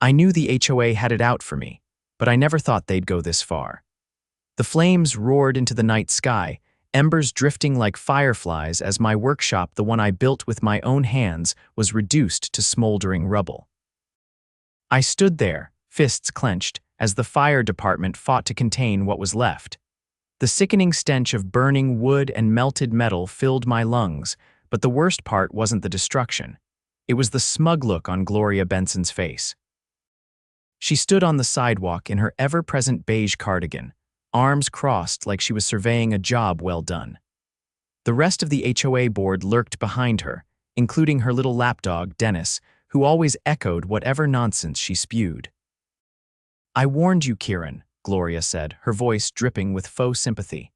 I knew the HOA had it out for me, but I never thought they'd go this far. The flames roared into the night sky, embers drifting like fireflies as my workshop, the one I built with my own hands, was reduced to smoldering rubble. I stood there, fists clenched, as the fire department fought to contain what was left. The sickening stench of burning wood and melted metal filled my lungs, but the worst part wasn't the destruction. It was the smug look on Gloria Benson's face. She stood on the sidewalk in her ever-present beige cardigan, arms crossed like she was surveying a job well done. The rest of the HOA board lurked behind her, including her little lapdog, Dennis, who always echoed whatever nonsense she spewed. "I warned you, Kieran," Gloria said, her voice dripping with faux sympathy.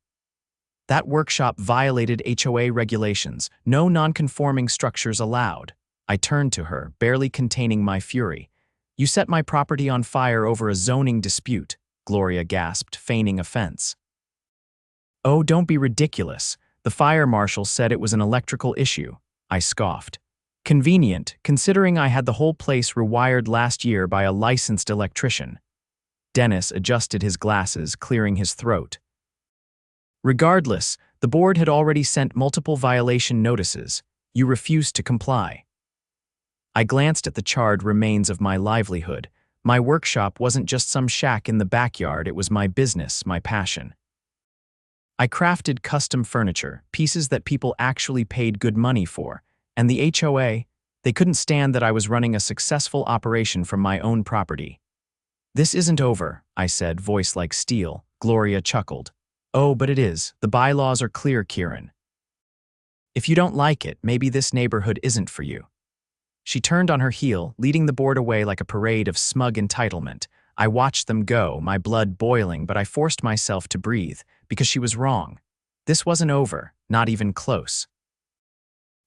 "That workshop violated HOA regulations. No non-conforming structures allowed." I turned to her, barely containing my fury. "You set my property on fire over a zoning dispute," Gloria gasped, feigning offense. "Oh, don't be ridiculous. The fire marshal said it was an electrical issue," I scoffed. "Convenient, considering I had the whole place rewired last year by a licensed electrician." Dennis adjusted his glasses, clearing his throat. "Regardless, the board had already sent multiple violation notices. You refused to comply." I glanced at the charred remains of my livelihood. My workshop wasn't just some shack in the backyard, it was my business, my passion. I crafted custom furniture, pieces that people actually paid good money for, and the HOA, they couldn't stand that I was running a successful operation from my own property. "This isn't over," I said, voice like steel. Gloria chuckled. "Oh, but it is. The bylaws are clear, Kieran. If you don't like it, maybe this neighborhood isn't for you." She turned on her heel, leading the board away like a parade of smug entitlement. I watched them go, my blood boiling, but I forced myself to breathe, because she was wrong. This wasn't over, not even close.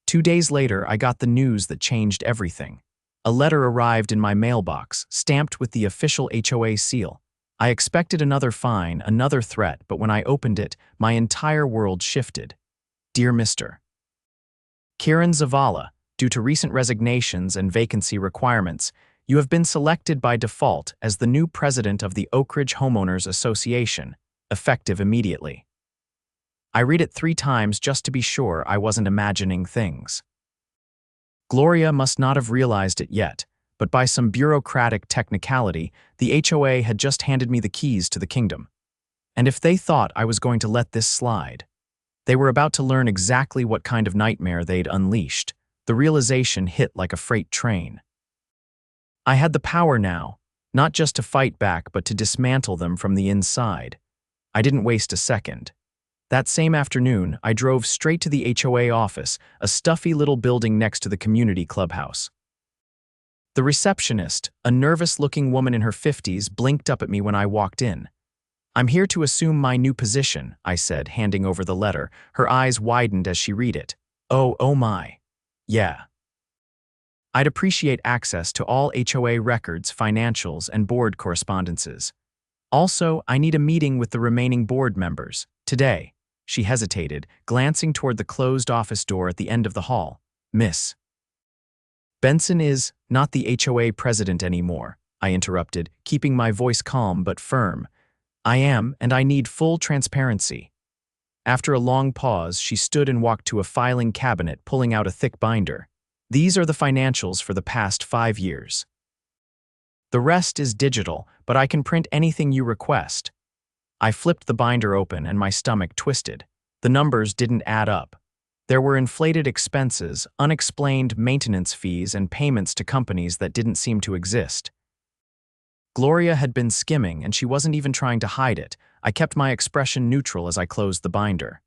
2 days later, I got the news that changed everything. A letter arrived in my mailbox, stamped with the official HOA seal. I expected another fine, another threat, but when I opened it, my entire world shifted. "Dear Mr. Kieran Zavala, due to recent resignations and vacancy requirements, you have been selected by default as the new president of the Oak Ridge Homeowners Association, effective immediately." I read it 3 times just to be sure I wasn't imagining things. Gloria must not have realized it yet, but by some bureaucratic technicality, the HOA had just handed me the keys to the kingdom. And if they thought I was going to let this slide, they were about to learn exactly what kind of nightmare they'd unleashed. The realization hit like a freight train. I had the power now, not just to fight back, but to dismantle them from the inside. I didn't waste a second. That same afternoon, I drove straight to the HOA office, a stuffy little building next to the community clubhouse. The receptionist, a nervous-looking woman in her 50s, blinked up at me when I walked in. "I'm here to assume my new position," I said, handing over the letter. Her eyes widened as she read it. Oh my. Yeah. "I'd appreciate access to all HOA records, financials, and board correspondences. Also, I need a meeting with the remaining board members. Today." She hesitated, glancing toward the closed office door at the end of the hall. "Miss Benson is not the HOA president anymore," I interrupted, keeping my voice calm but firm. "I am, and I need full transparency." After a long pause, she stood and walked to a filing cabinet, pulling out a thick binder. "These are the financials for the past 5 years. The rest is digital, but I can print anything you request." I flipped the binder open and my stomach twisted. The numbers didn't add up. There were inflated expenses, unexplained maintenance fees, and payments to companies that didn't seem to exist. Gloria had been skimming, and she wasn't even trying to hide it. I kept my expression neutral as I closed the binder.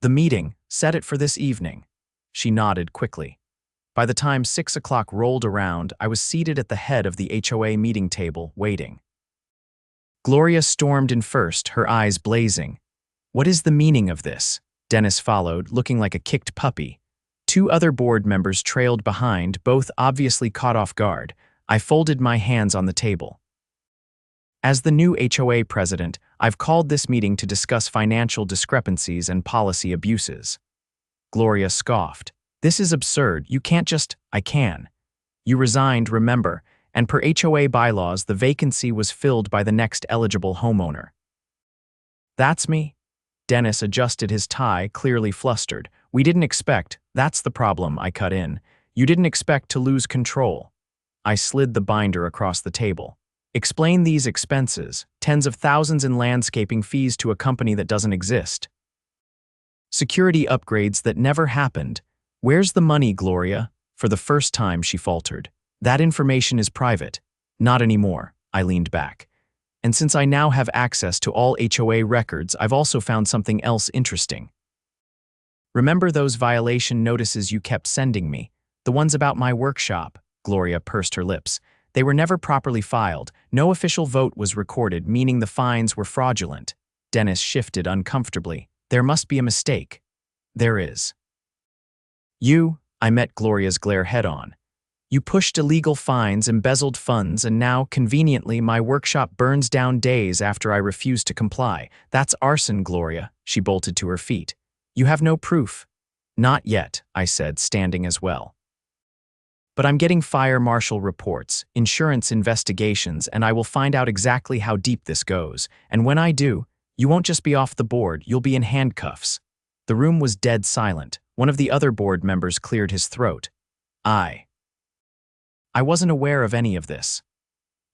"The meeting, set it for this evening." She nodded quickly. By the time 6 o'clock rolled around, I was seated at the head of the HOA meeting table, waiting. Gloria stormed in first, her eyes blazing. "What is the meaning of this?" Dennis followed, looking like a kicked puppy. 2 other board members trailed behind, both obviously caught off guard. I folded my hands on the table. "As the new HOA president, I've called this meeting to discuss financial discrepancies and policy abuses." Gloria scoffed. "This is absurd. You can't just—" "I can. You resigned, remember, and per HOA bylaws, the vacancy was filled by the next eligible homeowner. That's me. Dennis adjusted his tie, clearly flustered. We didn't expect, that's the problem, I cut in. You didn't expect to lose control. I slid the binder across the table. Explain these expenses, tens of thousands in landscaping fees to a company that doesn't exist. Security upgrades that never happened. Where's the money, Gloria? For the first time, she faltered. That information is private. Not anymore, I leaned back. And since I now have access to all HOA records, I've also found something else interesting. Remember those violation notices you kept sending me? The ones about my workshop? Gloria pursed her lips. They were never properly filed. No official vote was recorded, meaning the fines were fraudulent. Dennis shifted uncomfortably. There must be a mistake. There is. I met Gloria's glare head-on. You pushed illegal fines, embezzled funds, and now, conveniently, my workshop burns down days after I refuse to comply. That's arson, Gloria. She bolted to her feet. You have no proof. Not yet, I said, standing as well. But I'm getting fire marshal reports, insurance investigations, and I will find out exactly how deep this goes. And when I do, you won't just be off the board, you'll be in handcuffs. The room was dead silent. One of the other board members cleared his throat. I wasn't aware of any of this.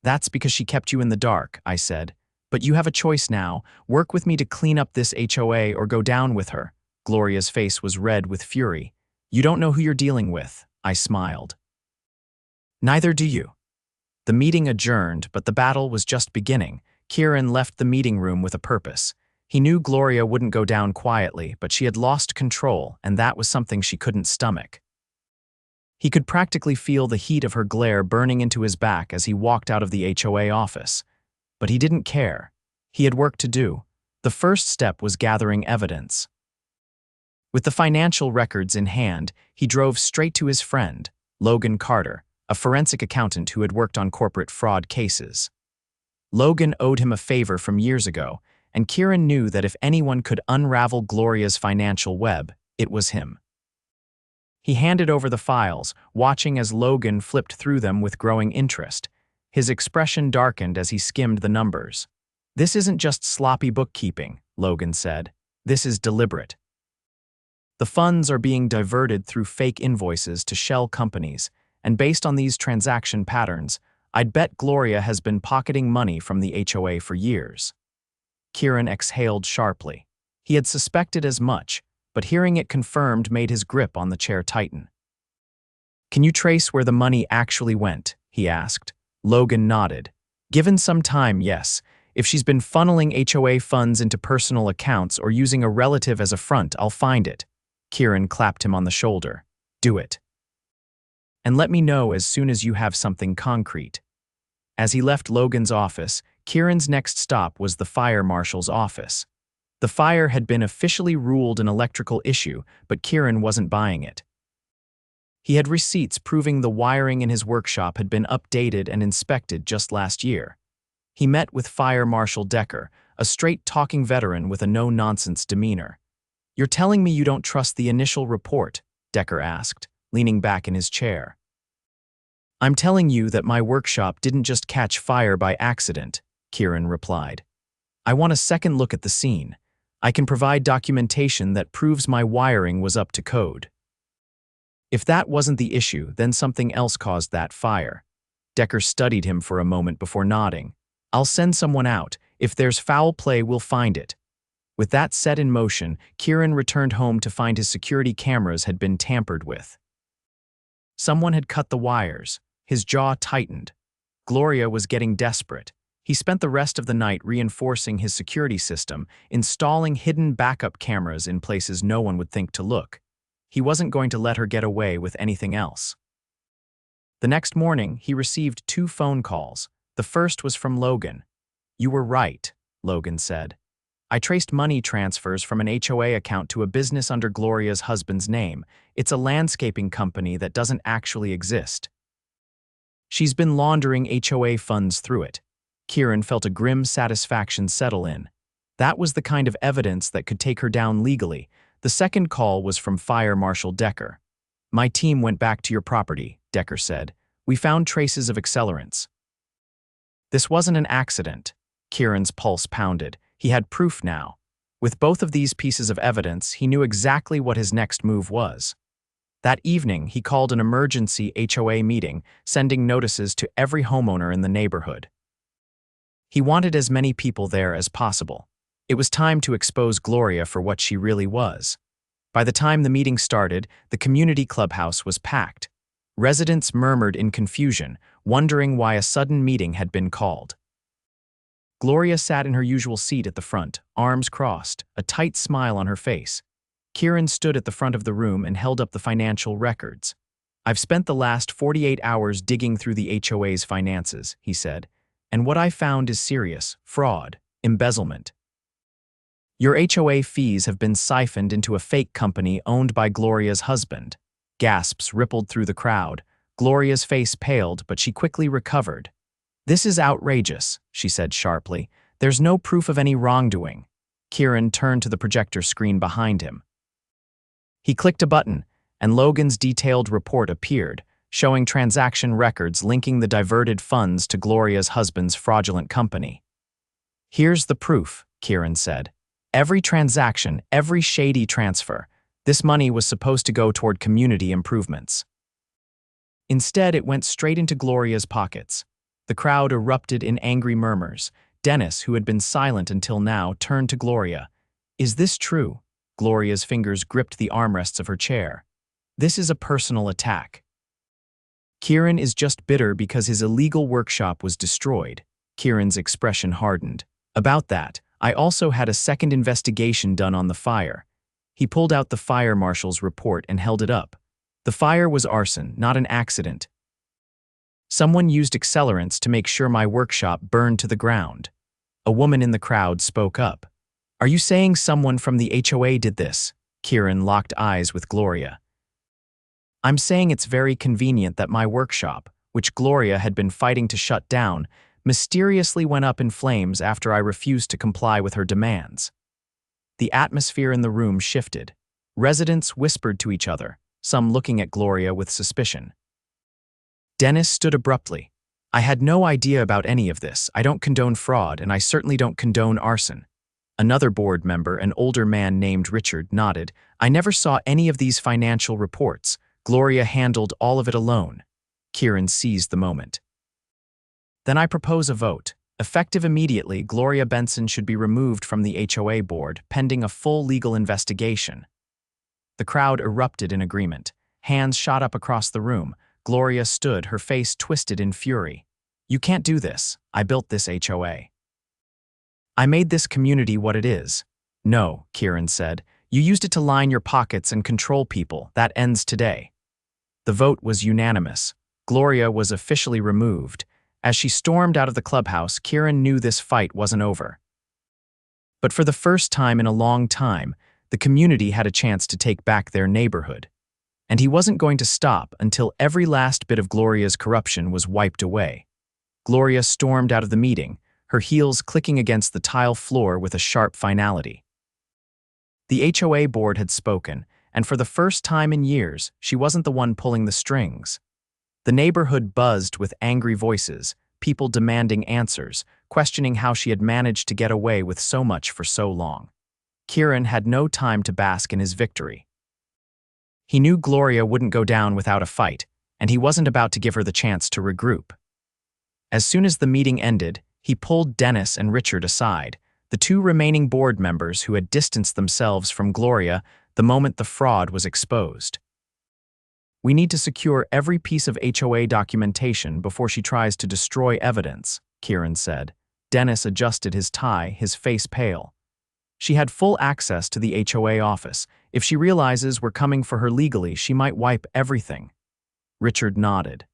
That's because she kept you in the dark, I said. But you have a choice now. Work with me to clean up this HOA or go down with her. Gloria's face was red with fury. You don't know who you're dealing with, I smiled. Neither do you. The meeting adjourned, but the battle was just beginning. Kieran left the meeting room with a purpose. He knew Gloria wouldn't go down quietly, but she had lost control, and that was something she couldn't stomach. He could practically feel the heat of her glare burning into his back as he walked out of the HOA office. But he didn't care. He had work to do. The first step was gathering evidence. With the financial records in hand, he drove straight to his friend, Logan Carter, a forensic accountant who had worked on corporate fraud cases. Logan owed him a favor from years ago, and Kieran knew that if anyone could unravel Gloria's financial web, it was him. He handed over the files, watching as Logan flipped through them with growing interest. His expression darkened as he skimmed the numbers. This isn't just sloppy bookkeeping, Logan said. This is deliberate. The funds are being diverted through fake invoices to shell companies, and based on these transaction patterns, I'd bet Gloria has been pocketing money from the HOA for years. Kieran exhaled sharply. He had suspected as much, but hearing it confirmed made his grip on the chair tighten. Can you trace where the money actually went? He asked. Logan nodded. Given some time, yes. If she's been funneling HOA funds into personal accounts or using a relative as a front, I'll find it. Kieran clapped him on the shoulder. Do it. And let me know as soon as you have something concrete. As he left Logan's office, Kieran's next stop was the fire marshal's office. The fire had been officially ruled an electrical issue, but Kieran wasn't buying it. He had receipts proving the wiring in his workshop had been updated and inspected just last year. He met with Fire Marshal Decker, a straight-talking veteran with a no-nonsense demeanor. You're telling me you don't trust the initial report? Decker asked, leaning back in his chair. I'm telling you that my workshop didn't just catch fire by accident, Kieran replied. I want a second look at the scene. I can provide documentation that proves my wiring was up to code. If that wasn't the issue, then something else caused that fire. Decker studied him for a moment before nodding. I'll send someone out. If there's foul play, we'll find it. With that set in motion, Kieran returned home to find his security cameras had been tampered with. Someone had cut the wires. His jaw tightened. Gloria was getting desperate. He spent the rest of the night reinforcing his security system, installing hidden backup cameras in places no one would think to look. He wasn't going to let her get away with anything else. The next morning, he received 2 phone calls. The first was from Logan. You were right, Logan said. I traced money transfers from an HOA account to a business under Gloria's husband's name. It's a landscaping company that doesn't actually exist. She's been laundering HOA funds through it. Kieran felt a grim satisfaction settle in. That was the kind of evidence that could take her down legally. The second call was from Fire Marshal Decker. My team went back to your property, Decker said. We found traces of accelerants. This wasn't an accident. Kieran's pulse pounded. He had proof now. With both of these pieces of evidence, he knew exactly what his next move was. That evening, he called an emergency HOA meeting, sending notices to every homeowner in the neighborhood. He wanted as many people there as possible. It was time to expose Gloria for what she really was. By the time the meeting started, the community clubhouse was packed. Residents murmured in confusion, wondering why a sudden meeting had been called. Gloria sat in her usual seat at the front, arms crossed, a tight smile on her face. Kieran stood at the front of the room and held up the financial records. "I've spent the last 48 hours digging through the HOA's finances," he said, "and what I found is serious: fraud, embezzlement. Your HOA fees have been siphoned into a fake company owned by Gloria's husband." Gasps rippled through the crowd. Gloria's face paled, but she quickly recovered. "This is outrageous," she said sharply. "There's no proof of any wrongdoing." Kieran turned to the projector screen behind him. He clicked a button, and Logan's detailed report appeared, showing transaction records linking the diverted funds to Gloria's husband's fraudulent company. "Here's the proof," Kieran said. "Every transaction, every shady transfer. This money was supposed to go toward community improvements. Instead, it went straight into Gloria's pockets." The crowd erupted in angry murmurs. Dennis, who had been silent until now, turned to Gloria. "Is this true?" Gloria's fingers gripped the armrests of her chair. "This is a personal attack." "Kieran is just bitter because his illegal workshop was destroyed." Kieran's expression hardened. "About that, I also had a second investigation done on the fire." He pulled out the fire marshal's report and held it up. "The fire was arson, not an accident. Someone used accelerants to make sure my workshop burned to the ground." A woman in the crowd spoke up. "Are you saying someone from the HOA did this?" Kieran locked eyes with Gloria. "I'm saying it's very convenient that my workshop, which Gloria had been fighting to shut down, mysteriously went up in flames after I refused to comply with her demands." The atmosphere in the room shifted. Residents whispered to each other, some looking at Gloria with suspicion. Dennis stood abruptly. "I had no idea about any of this. I don't condone fraud, and I certainly don't condone arson." Another board member, an older man named Richard, nodded. "I never saw any of these financial reports. Gloria handled all of it alone." Kieran seized the moment. "Then I propose a vote. Effective immediately, Gloria Benson should be removed from the HOA board, pending a full legal investigation." The crowd erupted in agreement. Hands shot up across the room. Gloria stood, her face twisted in fury. "You can't do this. I built this HOA. I made this community what it is." "No," Kieran said. "You used it to line your pockets and control people. That ends today." The vote was unanimous. Gloria was officially removed. As she stormed out of the clubhouse, Kieran knew this fight wasn't over. But for the first time in a long time, the community had a chance to take back their neighborhood. And he wasn't going to stop until every last bit of Gloria's corruption was wiped away. Gloria stormed out of the meeting, her heels clicking against the tile floor with a sharp finality. The HOA board had spoken, and for the first time in years, she wasn't the one pulling the strings. The neighborhood buzzed with angry voices, people demanding answers, questioning how she had managed to get away with so much for so long. Kieran had no time to bask in his victory. He knew Gloria wouldn't go down without a fight, and he wasn't about to give her the chance to regroup. As soon as the meeting ended, he pulled Dennis and Richard aside, the two remaining board members who had distanced themselves from Gloria the moment the fraud was exposed. "We need to secure every piece of HOA documentation before she tries to destroy evidence," Kieran said. Dennis adjusted his tie, his face pale. "She had full access to the HOA office. If she realizes we're coming for her legally, she might wipe everything." Richard nodded.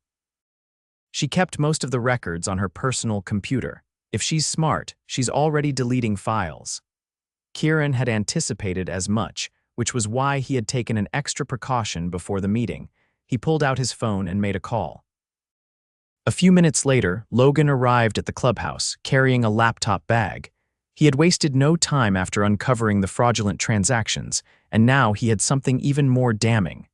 "She kept most of the records on her personal computer. If she's smart, she's already deleting files." Kieran had anticipated as much, which was why he had taken an extra precaution before the meeting. He pulled out his phone and made a call. A few minutes later, Logan arrived at the clubhouse, carrying a laptop bag. He had wasted no time after uncovering the fraudulent transactions, and now he had something even more damning.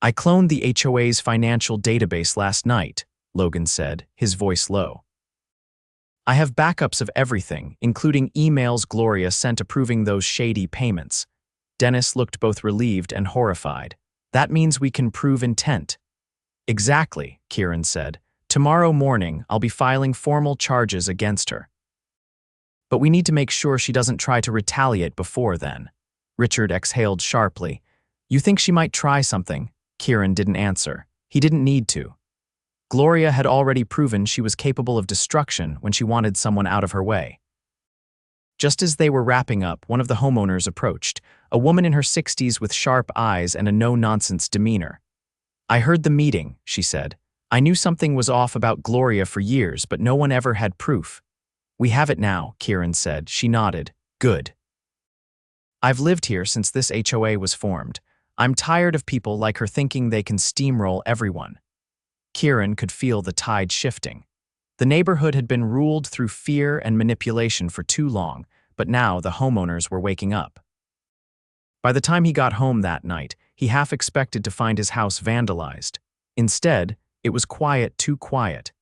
I cloned the HOA's financial database last night, Logan said, his voice low. I have backups of everything, including emails Gloria sent approving those shady payments. Dennis looked both relieved and horrified. That means we can prove intent. Exactly, Kieran said. Tomorrow morning, I'll be filing formal charges against her. But we need to make sure she doesn't try to retaliate before then. Richard exhaled sharply. You think she might try something? Kieran didn't answer. He didn't need to. Gloria had already proven she was capable of destruction when she wanted someone out of her way. Just as they were wrapping up, one of the homeowners approached, a woman in her 60s with sharp eyes and a no-nonsense demeanor. I heard the meeting, she said. I knew something was off about Gloria for years, but no one ever had proof. We have it now, Kieran said. She nodded. Good. I've lived here since this HOA was formed. I'm tired of people like her thinking they can steamroll everyone. Kieran could feel the tide shifting. The neighborhood had been ruled through fear and manipulation for too long, but now the homeowners were waking up. By the time he got home that night, he half expected to find his house vandalized. Instead, it was quiet, too quiet.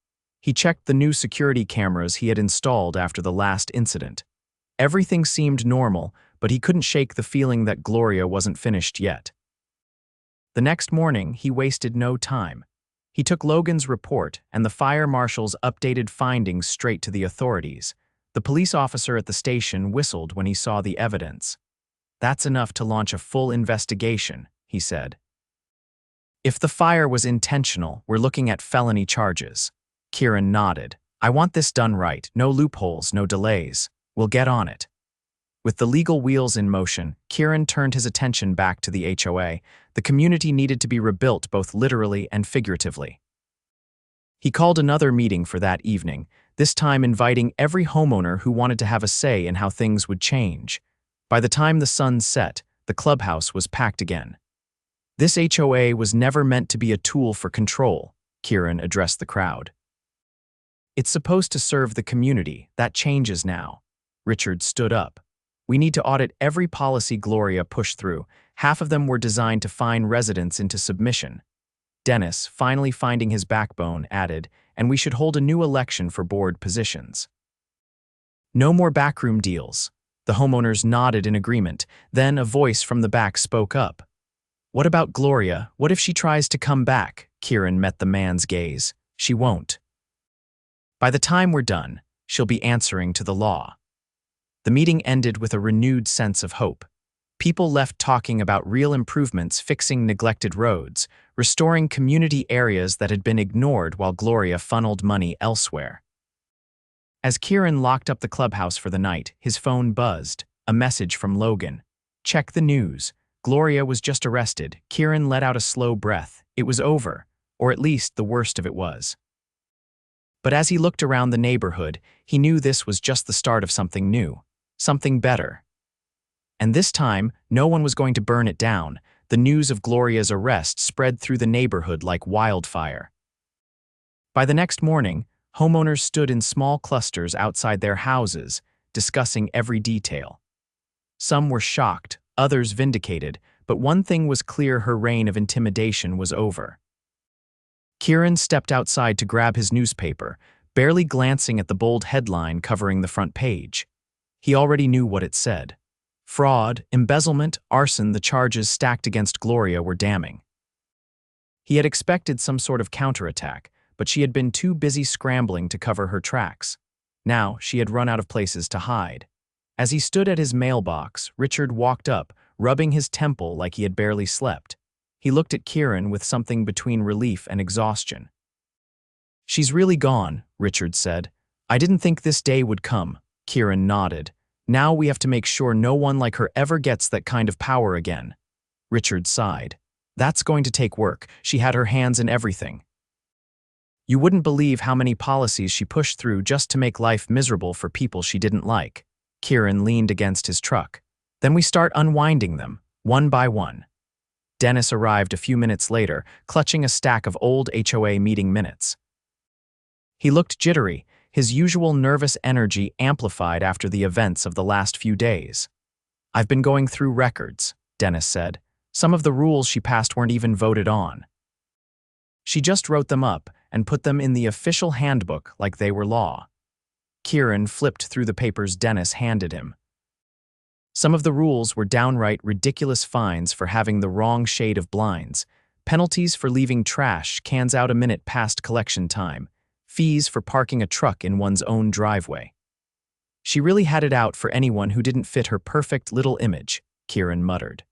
He checked the new security cameras he had installed after the last incident. Everything seemed normal, but he couldn't shake the feeling that Gloria wasn't finished yet. The next morning, he wasted no time. He took Logan's report and the fire marshal's updated findings straight to the authorities. The police officer at the station whistled when he saw the evidence. That's enough to launch a full investigation, he said. If the fire was intentional, we're looking at felony charges. Kieran nodded. I want this done right. No loopholes, no delays. We'll get on it. With the legal wheels in motion, Kieran turned his attention back to the HOA. The community needed to be rebuilt both literally and figuratively. He called another meeting for that evening, this time inviting every homeowner who wanted to have a say in how things would change. By the time the sun set, the clubhouse was packed again. This HOA was never meant to be a tool for control, Kieran addressed the crowd. It's supposed to serve the community. That changes now. Richard stood up. We need to audit every policy Gloria pushed through. Half of them were designed to fine residents into submission. Dennis, finally finding his backbone, added, and we should hold a new election for board positions. No more backroom deals. The homeowners nodded in agreement. Then a voice from the back spoke up. What about Gloria? What if she tries to come back? Kieran met the man's gaze. She won't. By the time we're done, she'll be answering to the law. The meeting ended with a renewed sense of hope. People left talking about real improvements, fixing neglected roads, restoring community areas that had been ignored while Gloria funneled money elsewhere. As Kieran locked up the clubhouse for the night, his phone buzzed. A message from Logan. Check the news. Gloria was just arrested. Kieran let out a slow breath. It was over, or at least the worst of it was. But as he looked around the neighborhood, he knew this was just the start of something new. Something better. And this time, no one was going to burn it down. The news of Gloria's arrest spread through the neighborhood like wildfire. By the next morning, homeowners stood in small clusters outside their houses, discussing every detail. Some were shocked, others vindicated, but one thing was clear: her reign of intimidation was over. Kieran stepped outside to grab his newspaper, barely glancing at the bold headline covering the front page. He already knew what it said. Fraud, embezzlement, arson. The charges stacked against Gloria were damning. He had expected some sort of counterattack, but she had been too busy scrambling to cover her tracks. Now she had run out of places to hide. As he stood at his mailbox, Richard walked up, rubbing his temple like he had barely slept. He looked at Kieran with something between relief and exhaustion. She's really gone, Richard said. I didn't think this day would come. Kieran nodded. Now we have to make sure no one like her ever gets that kind of power again. Richard sighed. That's going to take work. She had her hands in everything. You wouldn't believe how many policies she pushed through just to make life miserable for people she didn't like. Kieran leaned against his truck. Then we start unwinding them, one by one. Dennis arrived a few minutes later, clutching a stack of old HOA meeting minutes. He looked jittery, his usual nervous energy amplified after the events of the last few days. I've been going through records, Dennis said. Some of the rules she passed weren't even voted on. She just wrote them up and put them in the official handbook like they were law. Kieran flipped through the papers Dennis handed him. Some of the rules were downright ridiculous: fines for having the wrong shade of blinds, penalties for leaving trash cans out a minute past collection time, fees for parking a truck in one's own driveway. She really had it out for anyone who didn't fit her perfect little image, Kieran muttered.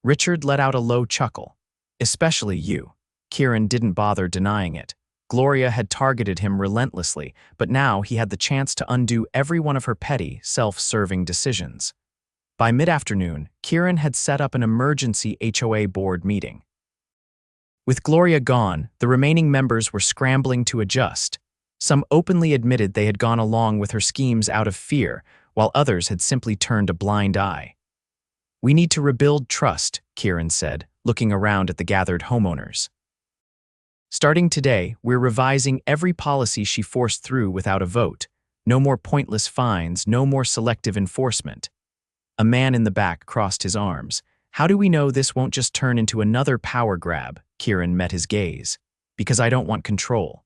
Richard let out a low chuckle. Especially you. Kieran didn't bother denying it. Gloria had targeted him relentlessly, but now he had the chance to undo every one of her petty, self-serving decisions. By mid-afternoon, Kieran had set up an emergency HOA board meeting. With Gloria gone, the remaining members were scrambling to adjust. Some openly admitted they had gone along with her schemes out of fear, while others had simply turned a blind eye. "We need to rebuild trust," Kieran said, looking around at the gathered homeowners. "Starting today, we're revising every policy she forced through without a vote. No more pointless fines, no more selective enforcement." A man in the back crossed his arms. "How do we know this won't just turn into another power grab?" Kieran met his gaze. "Because I don't want control.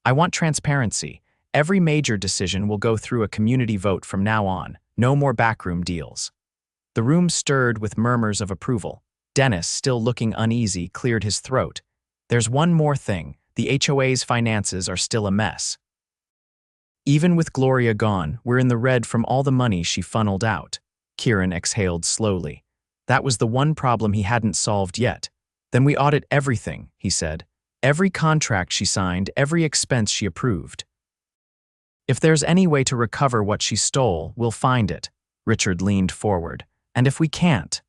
I want transparency. Every major decision will go through a community vote from now on. No more backroom deals." The room stirred with murmurs of approval. Dennis, still looking uneasy, cleared his throat. "There's one more thing. The HOA's finances are still a mess. Even with Gloria gone, we're in the red from all the money she funneled out." Kieran exhaled slowly. That was the one problem he hadn't solved yet. "Then we audit everything," he said. "Every contract she signed, every expense she approved. If there's any way to recover what she stole, we'll find it." Richard leaned forward. "And if we can't,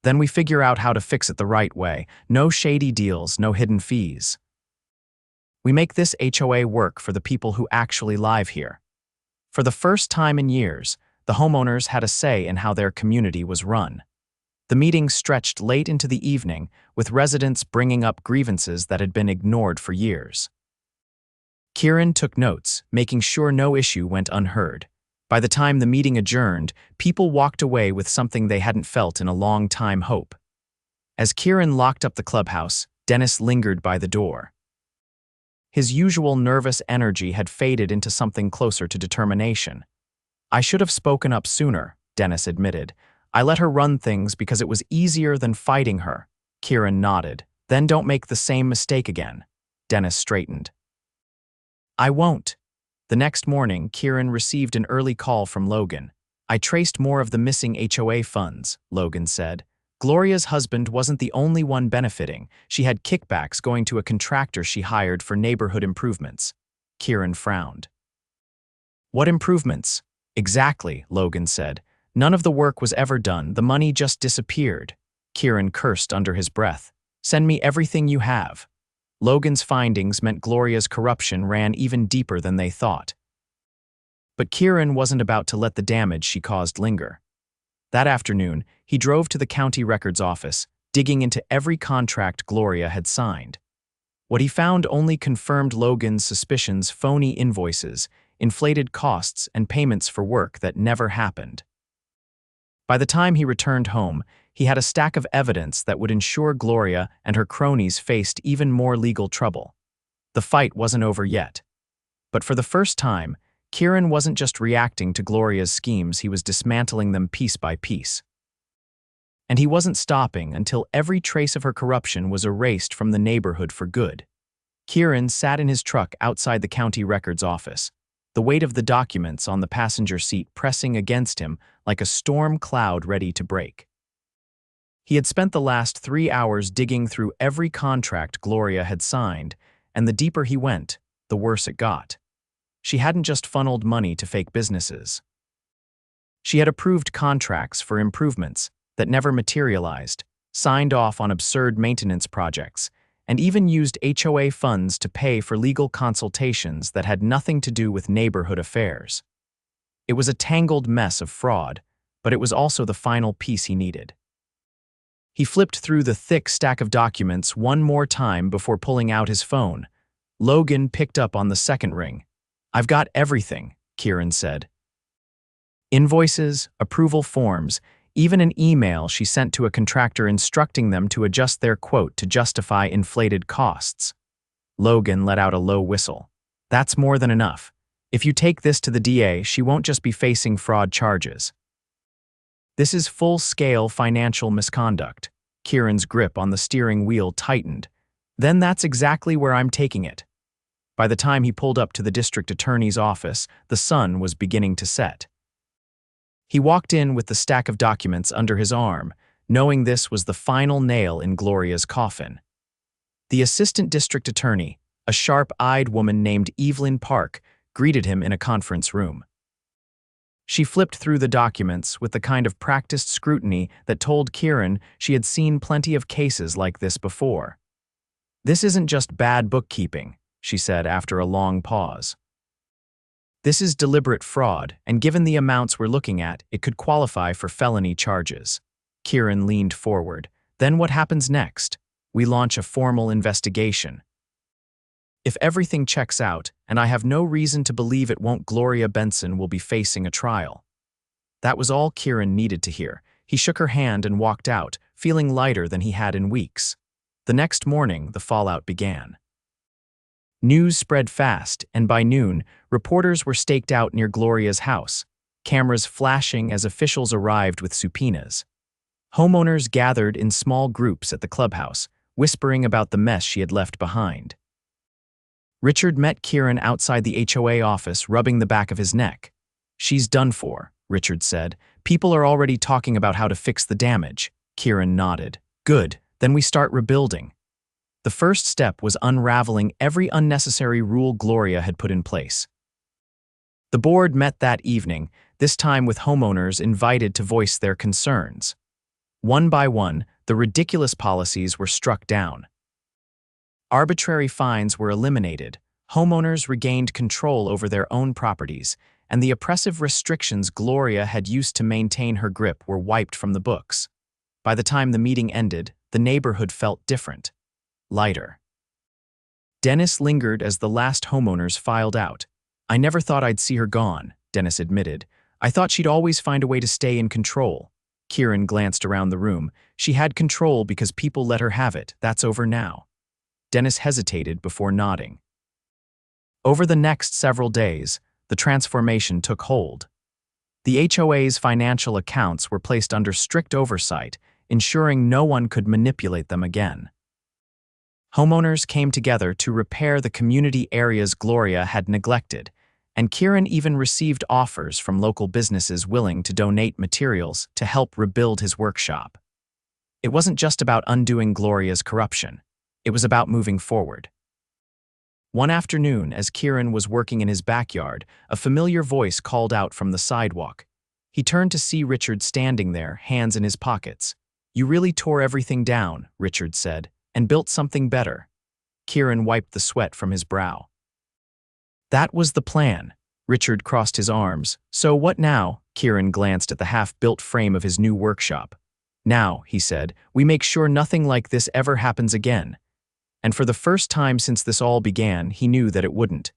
then we figure out how to fix it the right way. No shady deals, no hidden fees. We make this HOA work for the people who actually live here." For the first time in years, the homeowners had a say in how their community was run. The meeting stretched late into the evening, with residents bringing up grievances that had been ignored for years. Kieran took notes, making sure no issue went unheard. By the time the meeting adjourned, people walked away with something they hadn't felt in a long time: hope. As Kieran locked up the clubhouse, Dennis lingered by the door. His usual nervous energy had faded into something closer to determination. "I should have spoken up sooner," Dennis admitted. "I let her run things because it was easier than fighting her." Kieran nodded. "Then don't make the same mistake again." Dennis straightened. "I won't." The next morning, Kieran received an early call from Logan. "I traced more of the missing HOA funds," Logan said. "Gloria's husband wasn't the only one benefiting. She had kickbacks going to a contractor she hired for neighborhood improvements." Kieran frowned. "What improvements?" "Exactly," Logan said. "None of the work was ever done. The money just disappeared." Kieran cursed under his breath. "Send me everything you have." Logan's findings meant Gloria's corruption ran even deeper than they thought. But Kieran wasn't about to let the damage she caused linger. That afternoon, he drove to the county records office, digging into every contract Gloria had signed. What he found only confirmed Logan's suspicions: phony invoices, inflated costs, and payments for work that never happened. By the time he returned home, he had a stack of evidence that would ensure Gloria and her cronies faced even more legal trouble. The fight wasn't over yet. But for the first time, Kieran wasn't just reacting to Gloria's schemes, he was dismantling them piece by piece. And he wasn't stopping until every trace of her corruption was erased from the neighborhood for good. Kieran sat in his truck outside the county records office, the weight of the documents on the passenger seat pressing against him like a storm cloud ready to break. He had spent the last 3 hours digging through every contract Gloria had signed, and the deeper he went, the worse it got. She hadn't just funneled money to fake businesses. She had approved contracts for improvements that never materialized, signed off on absurd maintenance projects, and even used HOA funds to pay for legal consultations that had nothing to do with neighborhood affairs. It was a tangled mess of fraud, but it was also the final piece he needed. He flipped through the thick stack of documents one more time before pulling out his phone. Logan picked up on the second ring. "I've got everything," Kieran said. "Invoices, approval forms, Even an email she sent to a contractor instructing them to adjust their quote to justify inflated costs. Logan let out a low whistle. That's more than enough. If you take this to the DA, she won't just be facing fraud charges. This is full-scale financial misconduct. Kieran's grip on the steering wheel tightened. Then that's exactly where I'm taking it. By the time he pulled up to the district attorney's office, the sun was beginning to set. He walked in with the stack of documents under his arm, knowing this was the final nail in Gloria's coffin. The assistant district attorney, a sharp-eyed woman named Evelyn Park, greeted him in a conference room. She flipped through the documents with the kind of practiced scrutiny that told Kieran she had seen plenty of cases like this before. "This isn't just bad bookkeeping," she said after a long pause. "This is deliberate fraud, and given the amounts we're looking at, it could qualify for felony charges." Kieran leaned forward. "Then what happens next? We launch a formal investigation. If everything checks out, and I have no reason to believe it won't, Gloria Benson will be facing a trial." That was all Kieran needed to hear. He shook her hand and walked out, feeling lighter than he had in weeks. The next morning, the fallout began. News spread fast, and by noon, reporters were staked out near Gloria's house, cameras flashing as officials arrived with subpoenas. Homeowners gathered in small groups at the clubhouse, whispering about the mess she had left behind. Richard met Kieran outside the HOA office, rubbing the back of his neck. "She's done for," Richard said. "People are already talking about how to fix the damage." Kieran nodded. "Good, then we start rebuilding." The first step was unraveling every unnecessary rule Gloria had put in place. The board met that evening, this time with homeowners invited to voice their concerns. One by one, the ridiculous policies were struck down. Arbitrary fines were eliminated, homeowners regained control over their own properties, and the oppressive restrictions Gloria had used to maintain her grip were wiped from the books. By the time the meeting ended, the neighborhood felt different. Lighter. Dennis lingered as the last homeowners filed out. "I never thought I'd see her gone," Dennis admitted. "I thought she'd always find a way to stay in control." Kieran glanced around the room. "She had control because people let her have it. That's over now." Dennis hesitated before nodding. Over the next several days, the transformation took hold. The HOA's financial accounts were placed under strict oversight, ensuring no one could manipulate them again. Homeowners came together to repair the community areas Gloria had neglected, and Kieran even received offers from local businesses willing to donate materials to help rebuild his workshop. It wasn't just about undoing Gloria's corruption. It was about moving forward. One afternoon, as Kieran was working in his backyard, a familiar voice called out from the sidewalk. He turned to see Richard standing there, hands in his pockets. "You really tore everything down," Richard said, "and built something better." Kieran wiped the sweat from his brow. "That was the plan." Richard crossed his arms. "So what now?" Kieran glanced at the half-built frame of his new workshop. "Now," he said, "we make sure nothing like this ever happens again." And for the first time since this all began, he knew that it wouldn't.